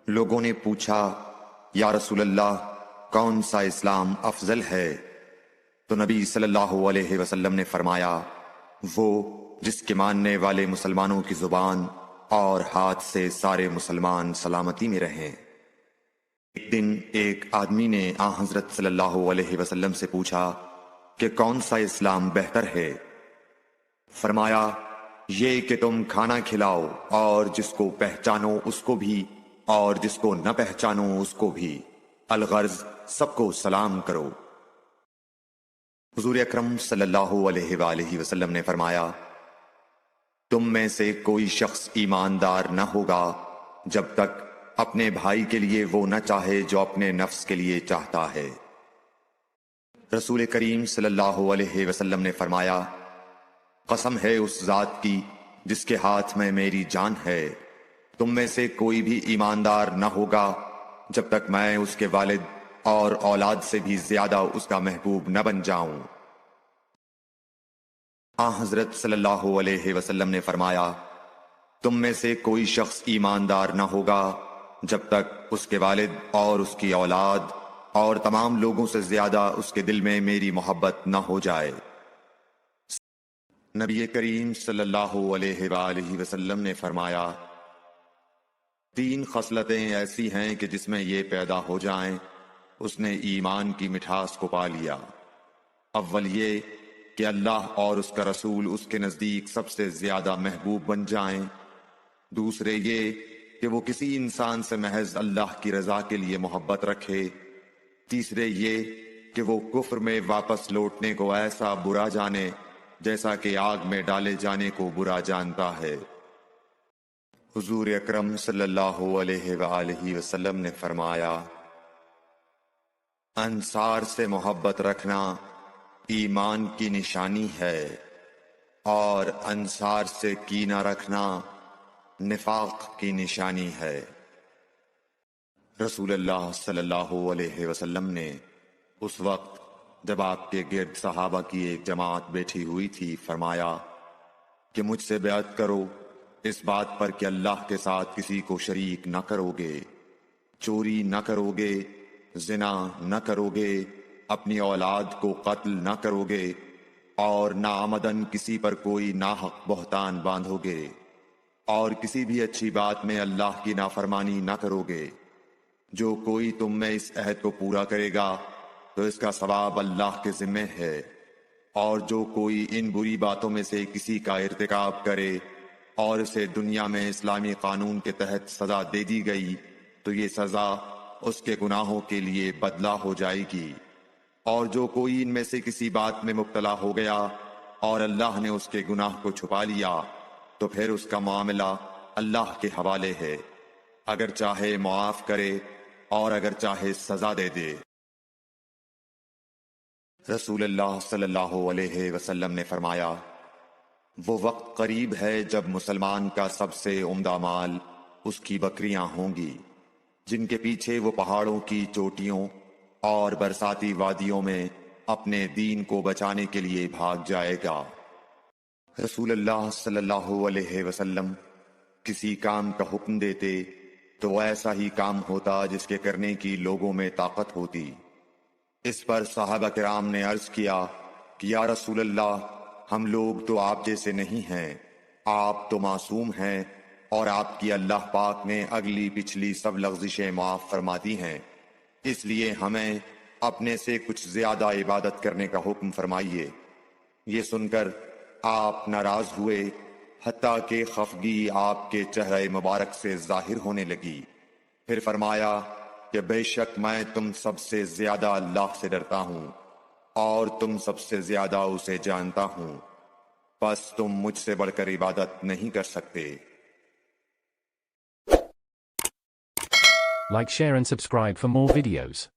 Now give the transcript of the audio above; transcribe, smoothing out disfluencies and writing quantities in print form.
لوگوں نے پوچھا یا رسول اللہ کون سا اسلام افضل ہے؟ تو نبی صلی اللہ علیہ وسلم نے فرمایا وہ جس کے ماننے والے مسلمانوں کی زبان اور ہاتھ سے سارے مسلمان سلامتی میں رہیں۔ ایک دن ایک آدمی نے حضرت صلی اللہ علیہ وسلم سے پوچھا کہ کون سا اسلام بہتر ہے؟ فرمایا یہ کہ تم کھانا کھلاؤ اور جس کو پہچانو اس کو بھی اور جس کو نہ پہچانو اس کو بھی، الغرض سب کو سلام کرو۔ حضور اکرم صلی اللہ علیہ وآلہ وسلم نے فرمایا تم میں سے کوئی شخص ایماندار نہ ہوگا جب تک اپنے بھائی کے لیے وہ نہ چاہے جو اپنے نفس کے لیے چاہتا ہے۔ رسول کریم صلی اللہ علیہ وسلم نے فرمایا قسم ہے اس ذات کی جس کے ہاتھ میں میری جان ہے، تم میں سے کوئی بھی ایماندار نہ ہوگا جب تک میں اس کے والد اور اولاد سے بھی زیادہ اس کا محبوب نہ بن جاؤں۔ حضرت صلی اللہ علیہ وسلم نے فرمایا تم میں سے کوئی شخص ایماندار نہ ہوگا جب تک اس کے والد اور اس کی اولاد اور تمام لوگوں سے زیادہ اس کے دل میں میری محبت نہ ہو جائے۔ نبی کریم صلی اللہ علیہ وآلہ وسلم نے فرمایا تین خصلتیں ایسی ہیں کہ جس میں یہ پیدا ہو جائیں اس نے ایمان کی مٹھاس کو پا لیا۔ اول یہ کہ اللہ اور اس کا رسول اس کے نزدیک سب سے زیادہ محبوب بن جائیں، دوسرے یہ کہ وہ کسی انسان سے محض اللہ کی رضا کے لیے محبت رکھے، تیسرے یہ کہ وہ کفر میں واپس لوٹنے کو ایسا برا جانے جیسا کہ آگ میں ڈالے جانے کو برا جانتا ہے۔ حضور اکرم صلی اللہ علیہ وآلہ وسلم نے فرمایا انصار سے محبت رکھنا ایمان کی نشانی ہے اور انصار سے کینہ رکھنا نفاق کی نشانی ہے۔ رسول اللہ صلی اللہ علیہ وسلم نے اس وقت جب آپ کے گرد صحابہ کی ایک جماعت بیٹھی ہوئی تھی فرمایا کہ مجھ سے بیعت کرو اس بات پر کہ اللہ کے ساتھ کسی کو شریک نہ کرو گے، چوری نہ کرو گے، زنا نہ کرو گے، اپنی اولاد کو قتل نہ کرو گے اور ناعمدن کسی پر کوئی ناحق بہتان باندھو گے اور کسی بھی اچھی بات میں اللہ کی نافرمانی نہ کرو گے۔ جو کوئی تم میں اس عہد کو پورا کرے گا تو اس کا ثواب اللہ کے ذمہ ہے، اور جو کوئی ان بری باتوں میں سے کسی کا ارتکاب کرے اور اسے دنیا میں اسلامی قانون کے تحت سزا دے دی گئی تو یہ سزا اس کے گناہوں کے لیے بدلہ ہو جائے گی، اور جو کوئی ان میں سے کسی بات میں مبتلا ہو گیا اور اللہ نے اس کے گناہ کو چھپا لیا تو پھر اس کا معاملہ اللہ کے حوالے ہے، اگر چاہے معاف کرے اور اگر چاہے سزا دے دے۔ رسول اللہ صلی اللہ علیہ وسلم نے فرمایا وہ وقت قریب ہے جب مسلمان کا سب سے عمدہ مال اس کی بکریاں ہوں گی جن کے پیچھے وہ پہاڑوں کی چوٹیوں اور برساتی وادیوں میں اپنے دین کو بچانے کے لیے بھاگ جائے گا۔ رسول اللہ صلی اللہ علیہ وسلم کسی کام کا حکم دیتے تو وہ ایسا ہی کام ہوتا جس کے کرنے کی لوگوں میں طاقت ہوتی۔ اس پر صحابہ کرام نے عرض کیا کہ یا رسول اللہ ہم لوگ تو آپ جیسے نہیں ہیں، آپ تو معصوم ہیں اور آپ کی اللہ پاک نے اگلی پچھلی سب لغزشیں معاف فرماتی ہیں، اس لیے ہمیں اپنے سے کچھ زیادہ عبادت کرنے کا حکم فرمائیے۔ یہ سن کر آپ ناراض ہوئے حتیٰ کہ خفگی آپ کے چہرے مبارک سے ظاہر ہونے لگی، پھر فرمایا کہ بے شک میں تم سب سے زیادہ اللہ سے ڈرتا ہوں اور تم سب سے زیادہ اسے جانتا ہوں، بس تم مجھ سے بڑھ کر عبادت نہیں کر سکتے۔ Like, share and subscribe for more videos.